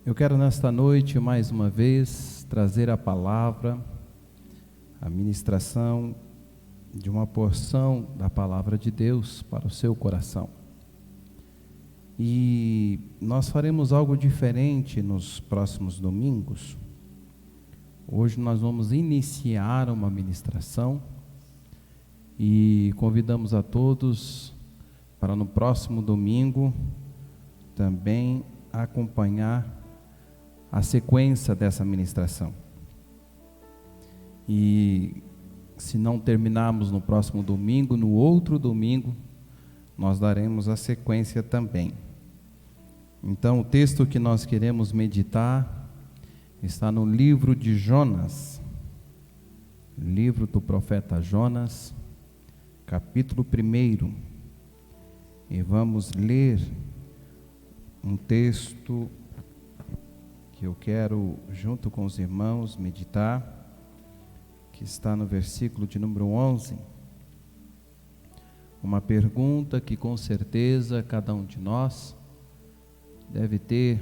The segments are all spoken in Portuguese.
Eu quero nesta noite, mais uma vez, trazer a palavra, a ministração de uma porção da palavra de Deus para o seu coração. E nós faremos algo diferente nos próximos domingos. Hoje nós vamos iniciar uma ministração e convidamos a todos para no próximo domingo também acompanhar a sequência dessa ministração. E se não terminarmos no próximo domingo, no outro domingo, nós daremos a sequência também. Então, o texto que nós queremos meditar está no livro de Jonas, livro do profeta Jonas, capítulo 1. E vamos ler um texto que eu quero, junto com os irmãos, meditar, que está no versículo de número 11. Uma pergunta que com certeza cada um de nós deve ter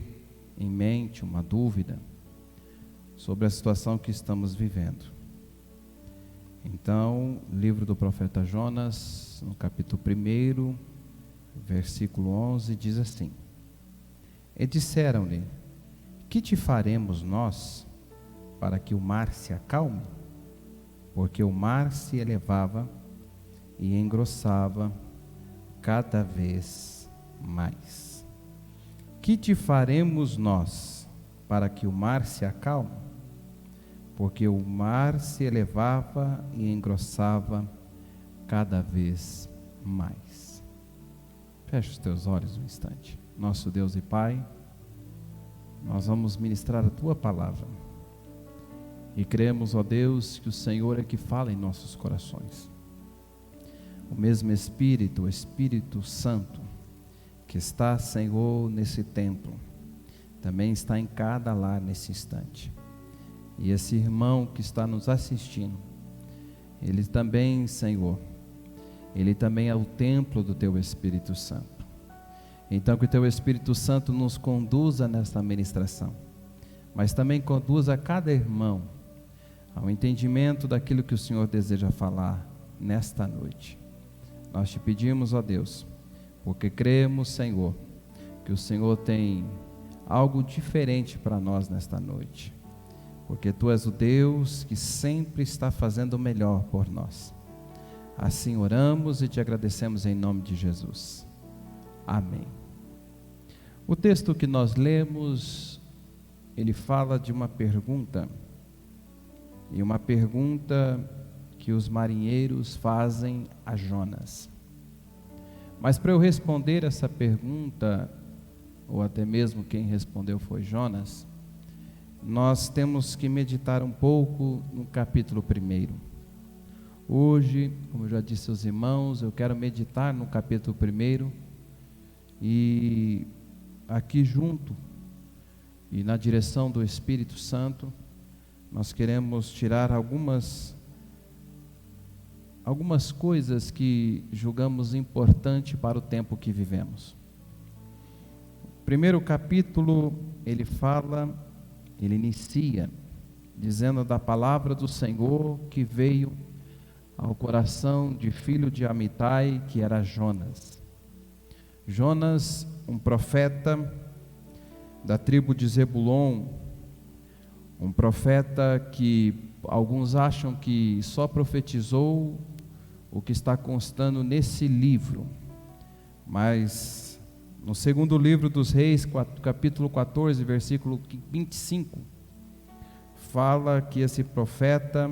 em mente, uma dúvida sobre a situação que estamos vivendo. Então, livro do profeta Jonas, no capítulo 1, versículo 11, diz assim: E disseram-lhe: Que te faremos nós para que o mar se acalme? Porque o mar se elevava e engrossava cada vez mais. Que te faremos nós para que o mar se acalme? Porque o mar se elevava e engrossava cada vez mais. Feche os teus olhos um instante. Nosso Deus e Pai, nós vamos ministrar a Tua palavra. E cremos, ó Deus, que o Senhor é que fala em nossos corações. O mesmo Espírito, o Espírito Santo, que está, Senhor, nesse templo, também está em cada lar nesse instante. E esse irmão que está nos assistindo, ele também, Senhor, ele também é o templo do Teu Espírito Santo. Então que o Teu Espírito Santo nos conduza nesta ministração, mas também conduza cada irmão ao entendimento daquilo que o Senhor deseja falar nesta noite. Nós te pedimos, ó Deus, porque cremos, Senhor, que o Senhor tem algo diferente para nós nesta noite, porque Tu és o Deus que sempre está fazendo o melhor por nós. Assim oramos e te agradecemos em nome de Jesus. Amém. O texto que nós lemos, ele fala de uma pergunta, e uma pergunta que os marinheiros fazem a Jonas. Mas para eu responder essa pergunta, ou até mesmo quem respondeu foi Jonas, nós temos que meditar um pouco no capítulo 1. Hoje, como eu já disse aos irmãos, eu quero meditar no capítulo 1 e aqui junto e na direção do Espírito Santo, nós queremos tirar algumas coisas que julgamos importante para o tempo que vivemos. O primeiro capítulo, ele inicia dizendo da palavra do Senhor que veio ao coração de filho de Amitai, que era Jonas. Jonas, um profeta da tribo de Zebulon, um profeta que alguns acham que só profetizou o que está constando nesse livro, mas no segundo livro dos Reis, capítulo 14, versículo 25, fala que esse profeta,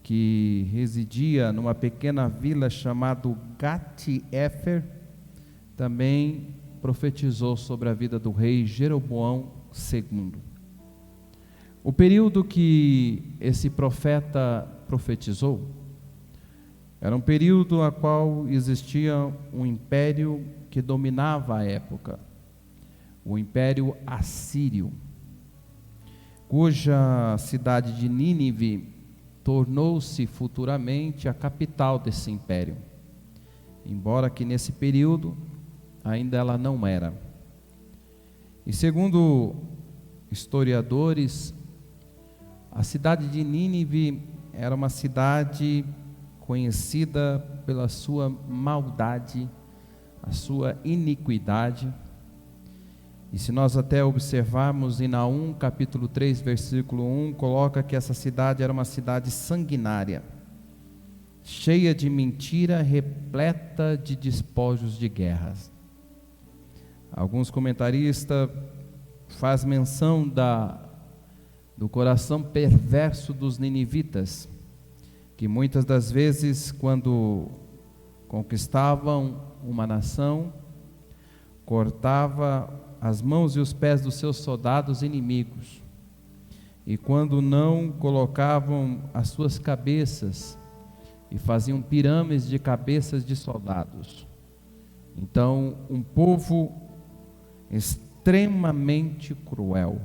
que residia numa pequena vila chamada Gat-Éfer, também profetizou sobre a vida do rei Jeroboão II. O período que esse profeta profetizou era um período a qual existia um império que dominava a época, o Império Assírio, cuja cidade de Nínive tornou-se futuramente a capital desse império, embora que nesse período ainda ela não era. E segundo historiadores, a cidade de Nínive era uma cidade conhecida pela sua maldade, a sua iniquidade. E se nós até observarmos em Naum, capítulo 3, versículo 1, coloca que essa cidade era uma cidade sanguinária, cheia de mentira, repleta de despojos de guerras. Alguns comentaristas fazem menção do coração perverso dos ninivitas, que muitas das vezes, quando conquistavam uma nação, cortava as mãos e os pés dos seus soldados inimigos, e quando não, colocavam as suas cabeças e faziam pirâmides de cabeças de soldados. Então, um povo extremamente cruel.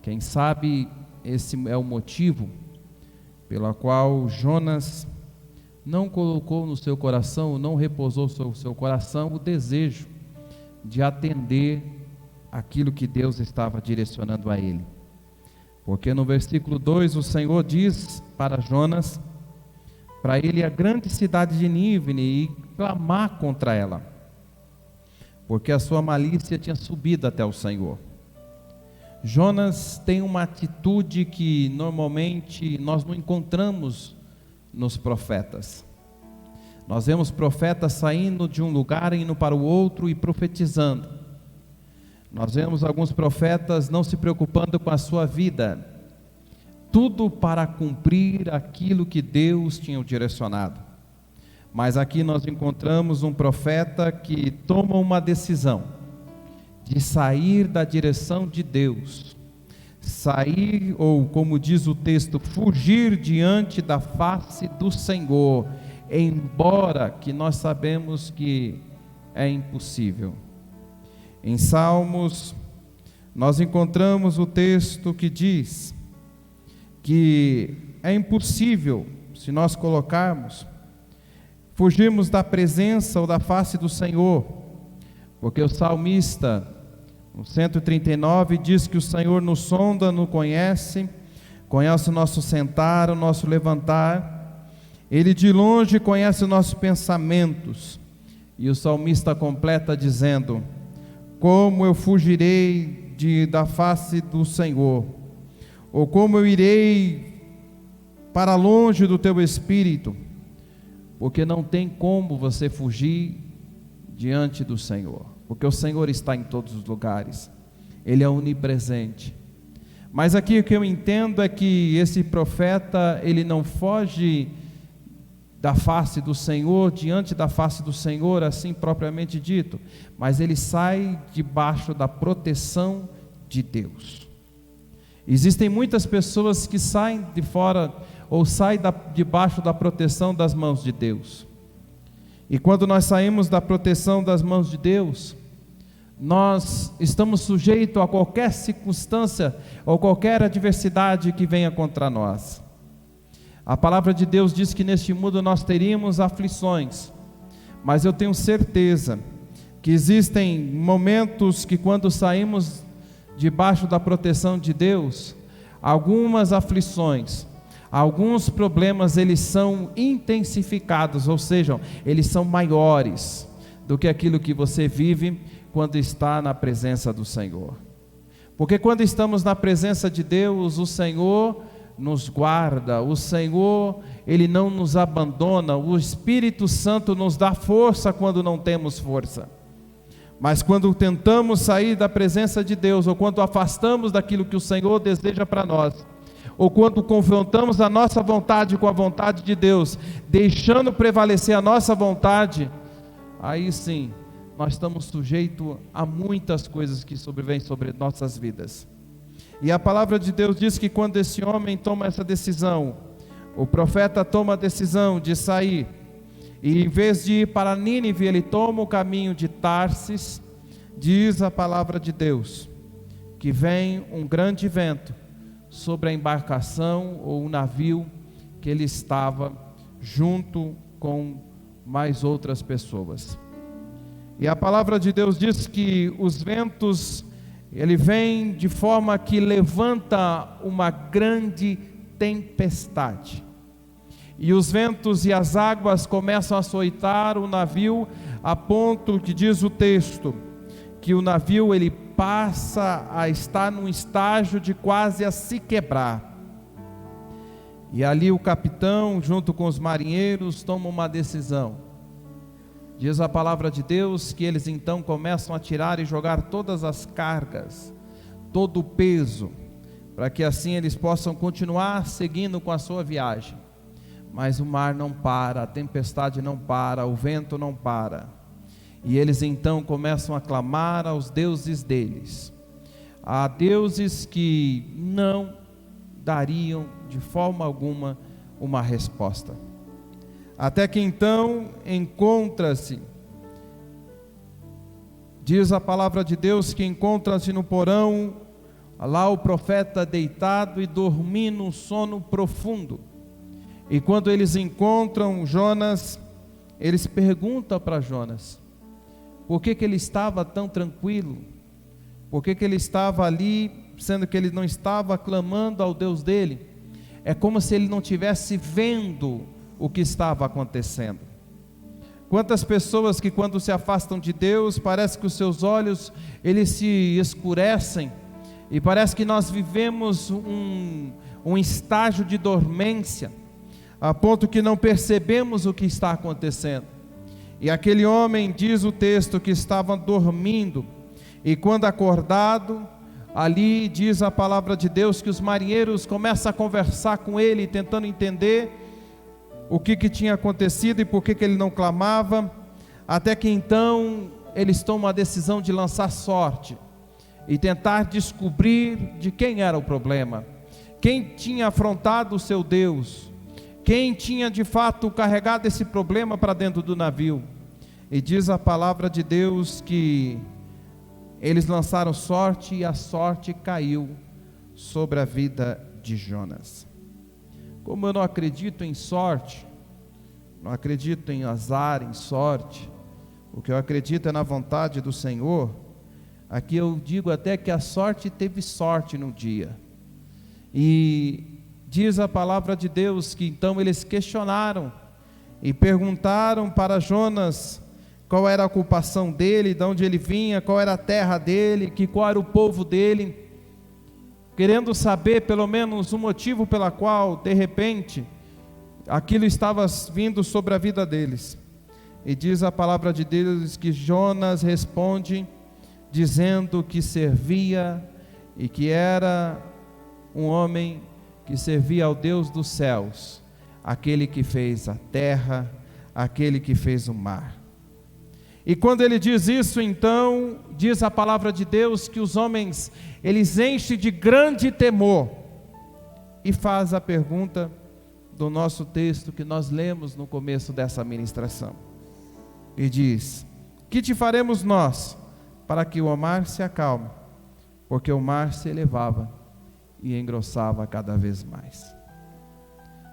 Quem sabe esse é o motivo pela qual Jonas não colocou no seu coração, não repousou no seu coração o desejo de atender aquilo que Deus estava direcionando a ele. Porque no versículo 2 o Senhor diz para Jonas, para ele a grande cidade de Nínive e clamar contra ela, porque a sua malícia tinha subido até o Senhor. Jonas tem uma atitude que normalmente nós não encontramos nos profetas. Nós vemos profetas saindo de um lugar, indo para o outro e profetizando. Nós vemos alguns profetas não se preocupando com a sua vida, tudo para cumprir aquilo que Deus tinha direcionado. Mas aqui nós encontramos um profeta que toma uma decisão de sair da direção de Deus, sair, ou como diz o texto, fugir diante da face do Senhor, embora que nós sabemos que é impossível. Em Salmos, nós encontramos o texto que diz que é impossível, se nós colocarmos, fugirmos da presença ou da face do Senhor, porque o salmista, no 139, diz que o Senhor nos sonda, nos conhece o nosso sentar, o nosso levantar, Ele de longe conhece os nossos pensamentos. E o salmista completa dizendo: como eu fugirei da face do Senhor, ou como eu irei para longe do teu Espírito, porque não tem como você fugir diante do Senhor, porque o Senhor está em todos os lugares, Ele é onipresente. Mas aqui o que eu entendo é que esse profeta, ele não foge da face do Senhor, diante da face do Senhor, assim propriamente dito, mas ele sai debaixo da proteção de Deus. Existem muitas pessoas que saem de fora, ou saem debaixo da proteção das mãos de Deus. E quando nós saímos da proteção das mãos de Deus, nós estamos sujeitos a qualquer circunstância ou qualquer adversidade que venha contra nós. A palavra de Deus diz que neste mundo nós teríamos aflições, mas eu tenho certeza que existem momentos que, quando saímos debaixo da proteção de Deus, algumas aflições, alguns problemas, eles são intensificados, ou seja, eles são maiores do que aquilo que você vive quando está na presença do Senhor. Porque quando estamos na presença de Deus, o Senhor nos guarda, o Senhor, Ele não nos abandona, o Espírito Santo nos dá força quando não temos força. Mas quando tentamos sair da presença de Deus, ou quando afastamos daquilo que o Senhor deseja para nós, ou quando confrontamos a nossa vontade com a vontade de Deus, deixando prevalecer a nossa vontade, aí sim, nós estamos sujeitos a muitas coisas que sobrevêm sobre nossas vidas. E a palavra de Deus diz que quando esse homem toma essa decisão, o profeta toma a decisão de sair, e em vez de ir para Nínive, ele toma o caminho de Tarsis. Diz a palavra de Deus que vem um grande vento sobre a embarcação ou o navio que ele estava, junto com mais outras pessoas. E a palavra de Deus diz que os ventos, Ele vem de forma que levanta uma grande tempestade. E os ventos e as águas começam a açoitar o navio, a ponto que diz o texto, que o navio ele passa a estar num estágio de quase a se quebrar. E ali o capitão, junto com os marinheiros, toma uma decisão. Diz a palavra de Deus que eles então começam a tirar e jogar todas as cargas, todo o peso, para que assim eles possam continuar seguindo com a sua viagem. Mas o mar não para, a tempestade não para, o vento não para. E eles então começam a clamar aos deuses deles, a deuses que não dariam de forma alguma uma resposta. Até que então encontra-se, diz a palavra de Deus que encontra-se no porão, lá o profeta deitado e dormindo um sono profundo. E quando eles encontram Jonas, eles perguntam para Jonas, por que ele estava tão tranquilo? Por que ele estava ali, sendo que ele não estava clamando ao Deus dele? É como se ele não estivesse vendo o que estava acontecendo. Quantas pessoas que quando se afastam de Deus, parece que os seus olhos, eles se escurecem, e parece que nós vivemos um estágio de dormência, a ponto que não percebemos o que está acontecendo. E aquele homem, diz o texto, que estava dormindo, e quando acordado, ali diz a palavra de Deus que os marinheiros começam a conversar com ele, tentando entender o que tinha acontecido e por que ele não clamava, até que então eles tomam a decisão de lançar sorte e tentar descobrir de quem era o problema, quem tinha afrontado o seu Deus, quem tinha de fato carregado esse problema para dentro do navio. E diz a palavra de Deus que eles lançaram sorte e a sorte caiu sobre a vida de Jonas. Como eu não acredito em sorte, não acredito em azar, em sorte, o que eu acredito é na vontade do Senhor. Aqui eu digo até que a sorte teve sorte no dia. E diz a palavra de Deus que então eles questionaram e perguntaram para Jonas qual era a ocupação dele, de onde ele vinha, qual era a terra dele, qual era o povo dele, querendo saber pelo menos o motivo pela qual, de repente, aquilo estava vindo sobre a vida deles. E diz a palavra de Deus que Jonas responde, dizendo que servia e que era um homem que servia ao Deus dos céus, aquele que fez a terra, aquele que fez o mar. E quando ele diz isso, então, diz a palavra de Deus que os homens, eles enchem de grande temor, e faz a pergunta do nosso texto que nós lemos no começo dessa ministração, e diz: que te faremos nós para que o mar se acalme? Porque o mar se elevava e engrossava cada vez mais.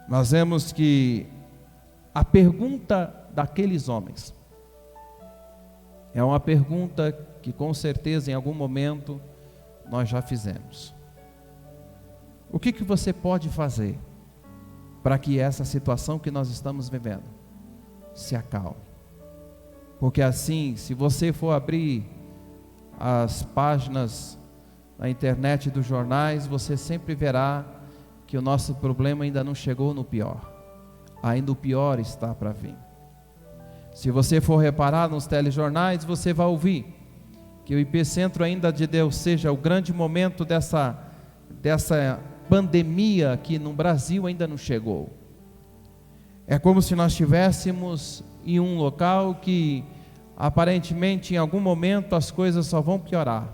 Nós vemos que a pergunta daqueles homens é uma pergunta que com certeza em algum momento nós já fizemos. O que você pode fazer para que essa situação que nós estamos vivendo se acalme? Porque assim, se você for abrir as páginas na internet dos jornais, você sempre verá que o nosso problema ainda não chegou no pior, ainda o pior está para vir. Se você for reparar nos telejornais, você vai ouvir que o Epicentro ainda de Deus seja o grande momento dessa pandemia que no Brasil ainda não chegou. É como se nós estivéssemos em um local que aparentemente em algum momento as coisas só vão piorar.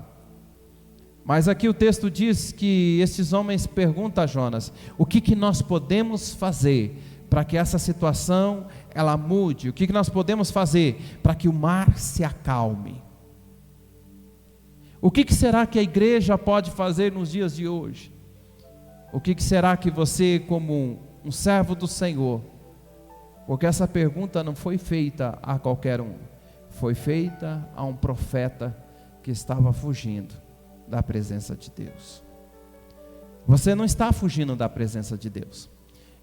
Mas aqui o texto diz que esses homens perguntam a Jonas: o que nós podemos fazer para que essa situação ela mude? O que nós podemos fazer para que o mar se acalme? O que será que a igreja pode fazer nos dias de hoje? O que será que você, como um servo do Senhor, porque essa pergunta não foi feita a qualquer um, foi feita a um profeta que estava fugindo da presença de Deus. Você não está fugindo da presença de Deus.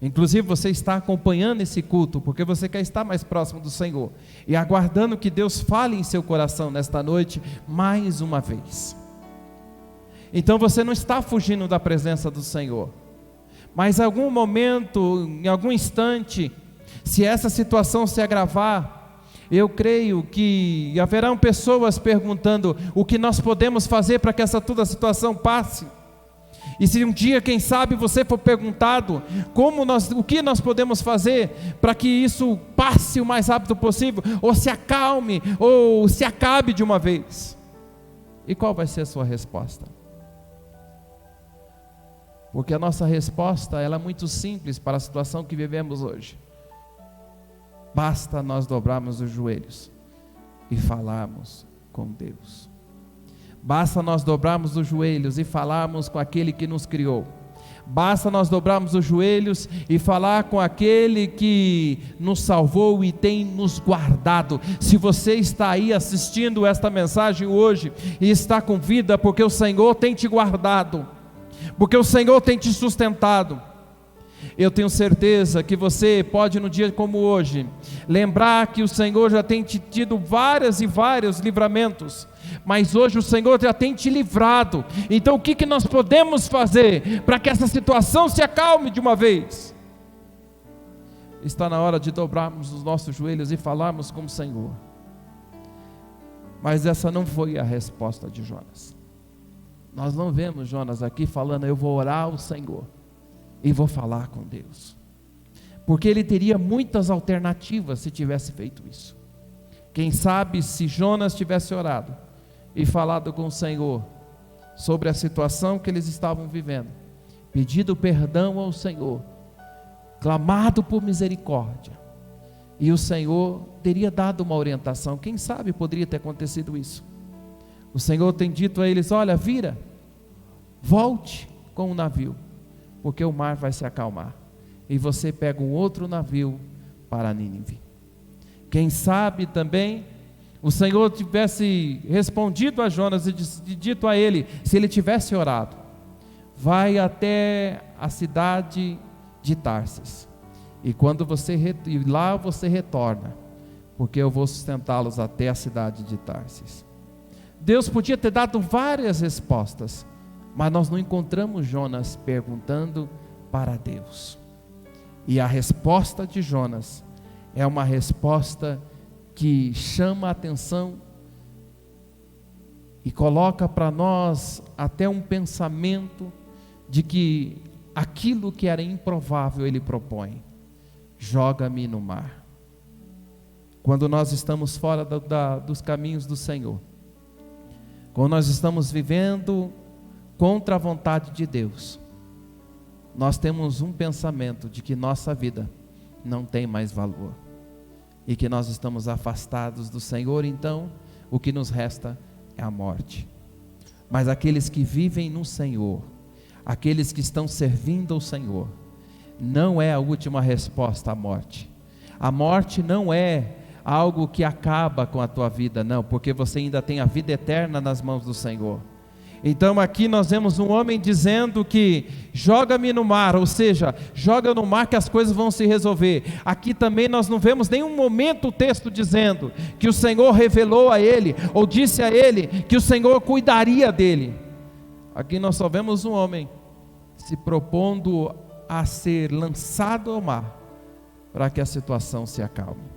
Inclusive você está acompanhando esse culto, porque você quer estar mais próximo do Senhor, e aguardando que Deus fale em seu coração nesta noite, mais uma vez. Então você não está fugindo da presença do Senhor, mas em algum momento, em algum instante, se essa situação se agravar, eu creio que haverão pessoas perguntando o que nós podemos fazer para que toda a situação passe. E se um dia, quem sabe, você for perguntado o que nós podemos fazer para que isso passe o mais rápido possível, ou se acalme, ou se acabe de uma vez, e qual vai ser a sua resposta? Porque a nossa resposta, ela é muito simples para a situação que vivemos hoje. Basta nós dobrarmos os joelhos e falarmos com Deus. Basta nós dobrarmos os joelhos e falarmos com aquele que nos criou. Basta nós dobrarmos os joelhos e falar com aquele que nos salvou e tem nos guardado. Se você está aí assistindo esta mensagem hoje e está com vida, porque o Senhor tem te guardado, porque o Senhor tem te sustentado. Eu tenho certeza que você pode, no dia como hoje, lembrar que o Senhor já tem te tido vários livramentos, mas hoje o Senhor já tem te livrado. Então o que nós podemos fazer para que essa situação se acalme de uma vez? Está na hora de dobrarmos os nossos joelhos e falarmos com o Senhor. Mas essa não foi a resposta de Jonas. Nós não vemos Jonas aqui falando: eu vou orar ao Senhor e vou falar com Deus, porque ele teria muitas alternativas se tivesse feito isso. Quem sabe se Jonas tivesse orado e falado com o Senhor sobre a situação que eles estavam vivendo, pedido perdão ao Senhor, clamado por misericórdia, e o Senhor teria dado uma orientação. Quem sabe poderia ter acontecido isso. O Senhor tem dito a eles: olha, vira, volte com o navio, porque o mar vai se acalmar, e você pega um outro navio para Nínive. Quem sabe também o Senhor tivesse respondido a Jonas e dito a ele, se ele tivesse orado: vai até a cidade de Tarsis, e quando lá você retorna, porque eu vou sustentá-los até a cidade de Tarsis. Deus podia ter dado várias respostas, mas nós não encontramos Jonas perguntando para Deus. E a resposta de Jonas é uma resposta que chama a atenção e coloca para nós até um pensamento de que aquilo que era improvável ele propõe: joga-me no mar. Quando nós estamos fora dos caminhos do Senhor, quando nós estamos vivendo contra a vontade de Deus, nós temos um pensamento de que nossa vida não tem mais valor, e que nós estamos afastados do Senhor. Então o que nos resta é a morte. Mas aqueles que vivem no Senhor, aqueles que estão servindo ao Senhor, não é a última resposta à morte. A morte não é algo que acaba com a tua vida, não, porque você ainda tem a vida eterna nas mãos do Senhor. Então aqui nós vemos um homem dizendo que joga-me no mar, ou seja, joga no mar que as coisas vão se resolver. Aqui também nós não vemos nenhum momento o texto dizendo que o Senhor revelou a ele, ou disse a ele que o Senhor cuidaria dele. Aqui nós só vemos um homem se propondo a ser lançado ao mar, para que a situação se acalme.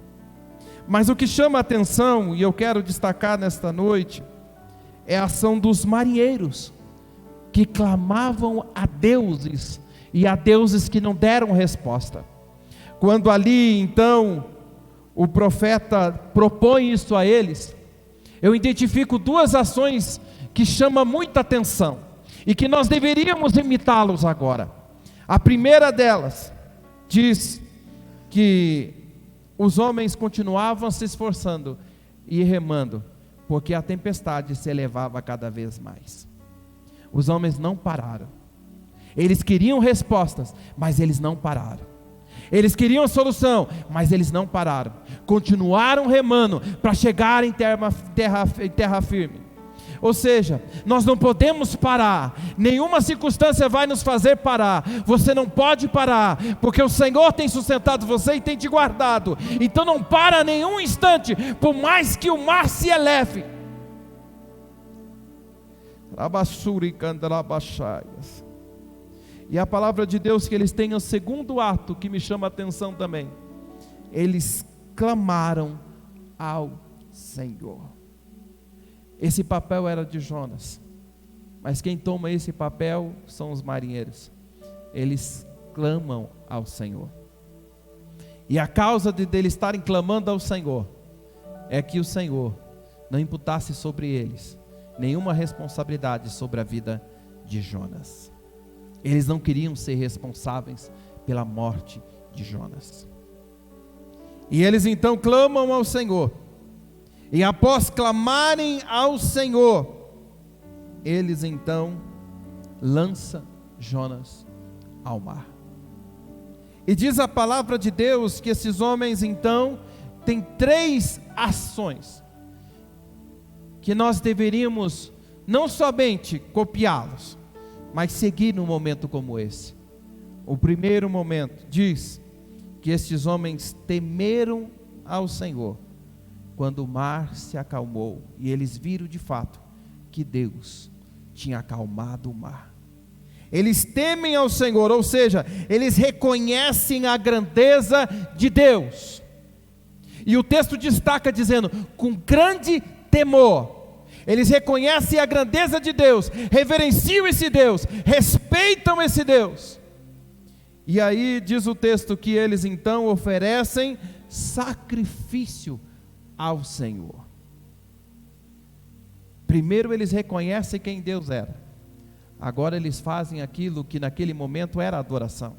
Mas o que chama a atenção, e eu quero destacar nesta noite, é a ação dos marinheiros, que clamavam a deuses, e a deuses que não deram resposta. Quando ali então o profeta propõe isso a eles, eu identifico duas ações que chamam muita atenção, e que nós deveríamos imitá-los agora. A primeira delas diz que os homens continuavam se esforçando e remando, porque a tempestade se elevava cada vez mais. Os homens não pararam. Eles queriam respostas, mas eles não pararam. Eles queriam solução, mas eles não pararam. Continuaram remando para chegar em terra firme. Ou seja, nós não podemos parar, nenhuma circunstância vai nos fazer parar. Você não pode parar, porque o Senhor tem sustentado você e tem te guardado. Então não para nenhum instante, por mais que o mar se eleve. E a palavra de Deus que eles têm o segundo ato que me chama a atenção também. Eles clamaram ao Senhor. Esse papel era de Jonas, mas quem toma esse papel são os marinheiros. Eles clamam ao Senhor, e a causa deles estarem clamando ao Senhor é que o Senhor não imputasse sobre eles nenhuma responsabilidade sobre a vida de Jonas. Eles não queriam ser responsáveis pela morte de Jonas, e eles então clamam ao Senhor. E após clamarem ao Senhor, eles então lançam Jonas ao mar. E diz a palavra de Deus que esses homens então têm 3 ações que nós deveríamos não somente copiá-los, mas seguir num momento como esse. O primeiro momento diz que estes homens temeram ao Senhor quando o mar se acalmou, e eles viram de fato que Deus tinha acalmado o mar. Eles temem ao Senhor, ou seja, eles reconhecem a grandeza de Deus. E o texto destaca dizendo, com grande temor. Eles reconhecem a grandeza de Deus, reverenciam esse Deus, respeitam esse Deus. E aí diz o texto que eles então oferecem sacrifício ao Senhor. Primeiro eles reconhecem quem Deus era. Agora eles fazem aquilo que naquele momento era adoração.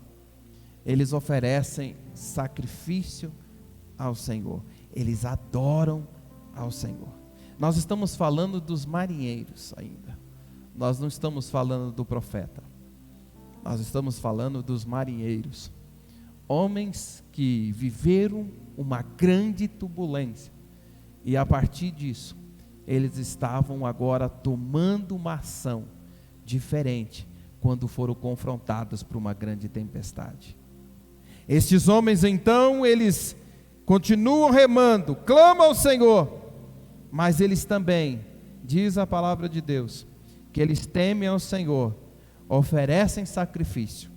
Eles oferecem sacrifício ao Senhor. Eles adoram ao Senhor. Nós estamos falando dos marinheiros ainda. Nós não estamos falando do profeta. Nós estamos falando dos marinheiros. Homens que viveram uma grande turbulência. E a partir disso, eles estavam agora tomando uma ação diferente quando foram confrontados por uma grande tempestade. Estes homens então, eles continuam remando, clamam ao Senhor, mas eles também, diz a palavra de Deus, que eles temem ao Senhor, oferecem sacrifício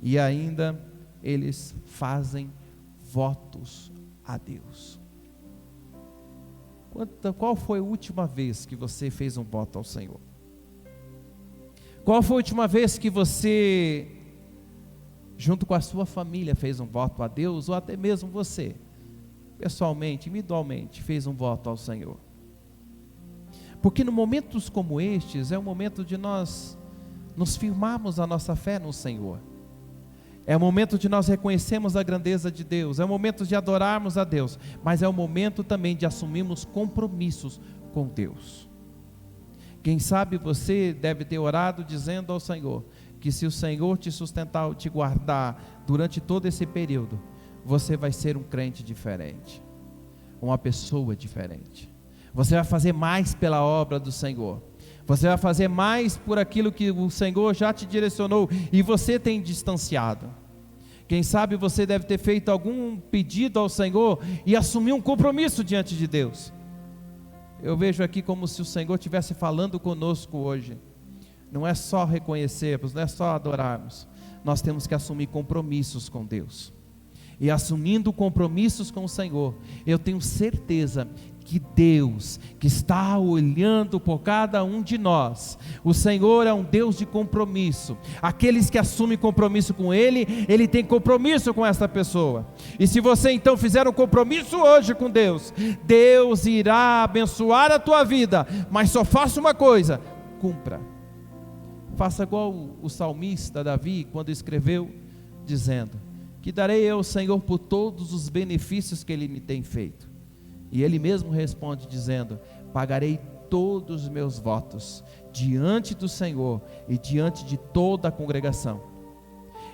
e ainda eles fazem votos a Deus. Qual foi a última vez que você fez um voto ao Senhor? Qual foi a última vez que você, junto com a sua família, fez um voto a Deus, ou até mesmo você, pessoalmente, individualmente, fez um voto ao Senhor? Porque em momentos como estes, é o momento de nós nos firmarmos a nossa fé no Senhor. É o momento de nós reconhecermos a grandeza de Deus, é o momento de adorarmos a Deus, mas é o momento também de assumirmos compromissos com Deus. Quem sabe você deve ter orado dizendo ao Senhor, que se o Senhor te sustentar, te guardar durante todo esse período, você vai ser um crente diferente, uma pessoa diferente. Você vai fazer mais pela obra do Senhor. Você vai fazer mais por aquilo que o Senhor já te direcionou e você tem distanciado. Quem sabe você deve ter feito algum pedido ao Senhor e assumir um compromisso diante de Deus. Eu vejo aqui como se o Senhor estivesse falando conosco hoje. Não é só reconhecermos, não é só adorarmos. Nós temos que assumir compromissos com Deus. E assumindo compromissos com o Senhor, eu tenho certeza que Deus, que está olhando por cada um de nós, o Senhor é um Deus de compromisso. Aqueles que assumem compromisso com Ele, Ele tem compromisso com essa pessoa. E se você então fizer um compromisso hoje com Deus, Deus irá abençoar a tua vida, mas só faça uma coisa: cumpra. Faça igual o salmista Davi, quando escreveu, dizendo: que darei eu ao Senhor por todos os benefícios que Ele me tem feito. E Ele mesmo responde dizendo: pagarei todos os meus votos diante do Senhor e diante de toda a congregação.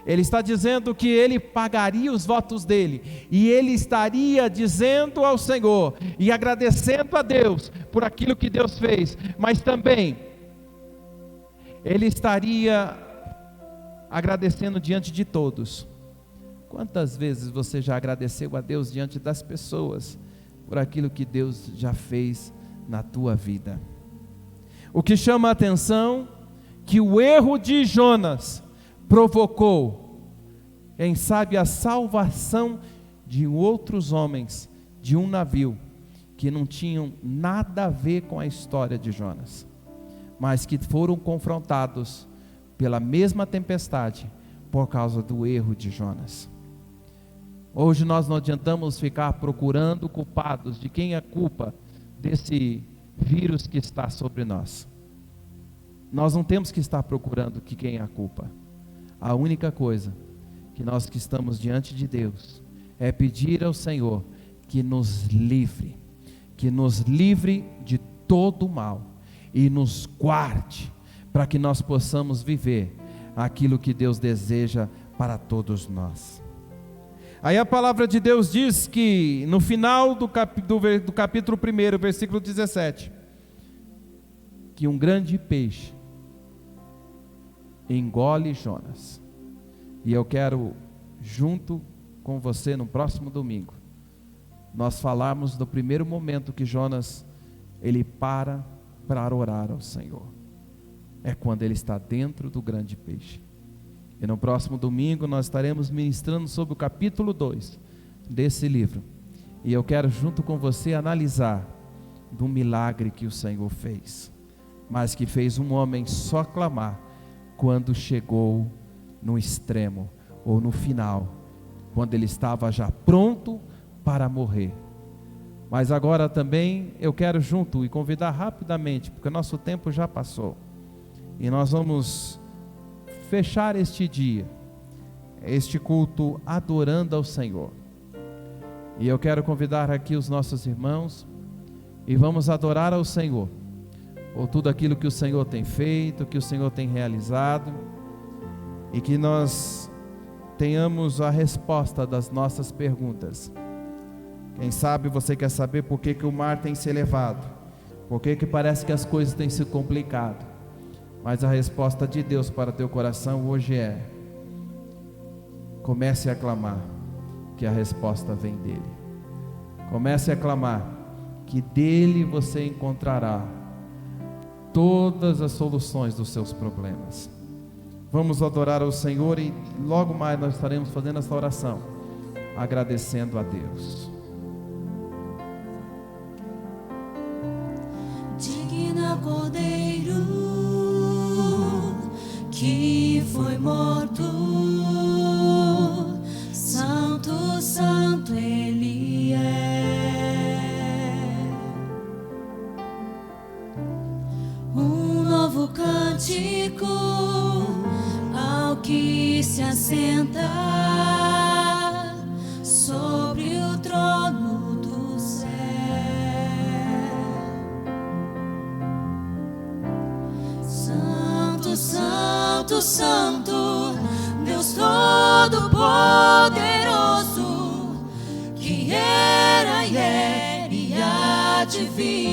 Ele está dizendo que ele pagaria os votos dele, e ele estaria dizendo ao Senhor, e agradecendo a Deus, por aquilo que Deus fez, mas também, ele estaria agradecendo diante de todos. Quantas vezes você já agradeceu a Deus diante das pessoas, por aquilo que Deus já fez na tua vida? O que chama a atenção, que o erro de Jonas provocou, quem sabe, a salvação de outros homens, de um navio, que não tinham nada a ver com a história de Jonas, mas que foram confrontados pela mesma tempestade, por causa do erro de Jonas. Hoje nós não adiantamos ficar procurando culpados, de quem é a culpa desse vírus que está sobre nós. Nós não temos que estar procurando que quem é a culpa. A única coisa que nós que estamos diante de Deus é pedir ao Senhor que nos livre de todo o mal e nos guarde, para que nós possamos viver aquilo que Deus deseja para todos nós. Aí a palavra de Deus diz que no final do capítulo 1, versículo 17, que um grande peixe engole Jonas. E eu quero, junto com você no próximo domingo, nós falarmos do primeiro momento que Jonas, ele para orar ao Senhor. É quando ele está dentro do grande peixe. E no próximo domingo nós estaremos ministrando sobre o capítulo 2 desse livro. E eu quero, junto com você, analisar do milagre que o Senhor fez, mas que fez um homem só clamar quando chegou no extremo, ou no final, quando ele estava já pronto para morrer. Mas agora também eu quero junto e convidar rapidamente, porque o nosso tempo já passou, e nós vamos fechar este dia, este culto adorando ao Senhor. E eu quero convidar aqui os nossos irmãos, e vamos adorar ao Senhor por tudo aquilo que o Senhor tem feito, que o Senhor tem realizado, e que nós tenhamos a resposta das nossas perguntas. Quem sabe você quer saber por que o mar tem se elevado, por que parece que as coisas têm se complicado, mas a resposta de Deus para teu coração hoje é: comece a clamar, que a resposta vem dele. Comece a clamar, que dele você encontrará todas as soluções dos seus problemas. Vamos adorar ao Senhor, e logo mais nós estaremos fazendo essa oração, agradecendo a Deus. Digna Cordeiro, que foi morto, santo, santo ele é. Um novo cântico ao que se assenta sobre o trono do céu. Santo, santo, santo, Deus Todo-Poderoso, que era e é e há de vir.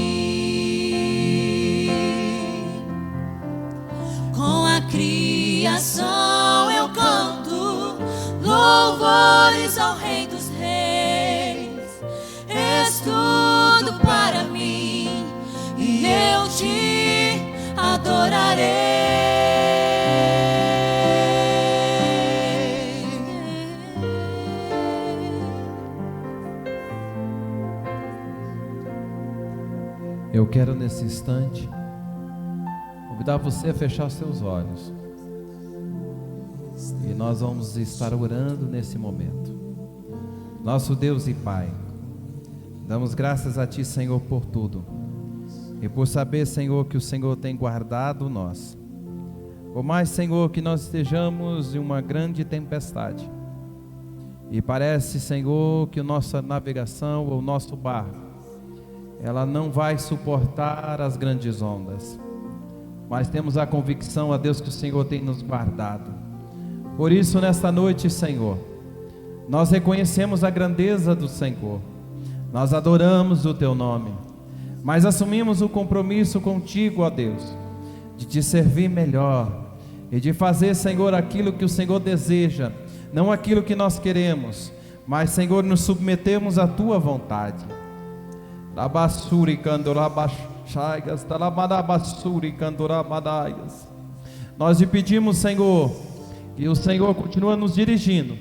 Com a criação eu canto louvores ao Rei dos Reis. És tudo para mim e eu te adorarei. Eu quero nesse instante convidar você a fechar os seus olhos, e nós vamos estar orando nesse momento. Nosso Deus e Pai, damos graças a Ti, Senhor, por tudo, e por saber, Senhor, que o Senhor tem guardado nós. Por mais, Senhor, que nós estejamos em uma grande tempestade, e parece, Senhor, que a nossa navegação, ou o nosso barco, ela não vai suportar as grandes ondas, mas temos a convicção, a Deus, que o Senhor tem nos guardado. Por isso, nesta noite, Senhor, nós reconhecemos a grandeza do Senhor, nós adoramos o Teu nome, mas assumimos o compromisso contigo, ó Deus, de Te servir melhor e de fazer, Senhor, aquilo que o Senhor deseja, não aquilo que nós queremos, mas, Senhor, nos submetemos à Tua vontade. Nós te pedimos, Senhor, que o Senhor continue nos dirigindo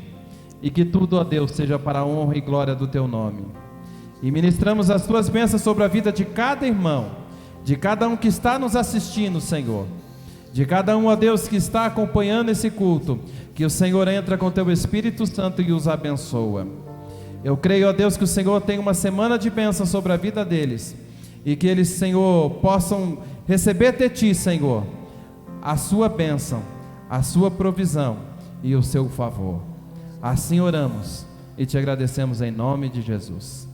e que tudo, ó Deus, seja para a honra e glória do Teu nome. E ministramos as Tuas bênçãos sobre a vida de cada irmão, de cada um que está nos assistindo, Senhor, de cada um, ó Deus, que está acompanhando esse culto, que o Senhor entra com Teu Espírito Santo e os abençoa. Eu creio, ó Deus, que o Senhor tem uma semana de bênção sobre a vida deles, e que eles, Senhor, possam receber de Ti, Senhor, a Sua bênção, a Sua provisão e o Seu favor. Assim oramos e Te agradecemos em nome de Jesus.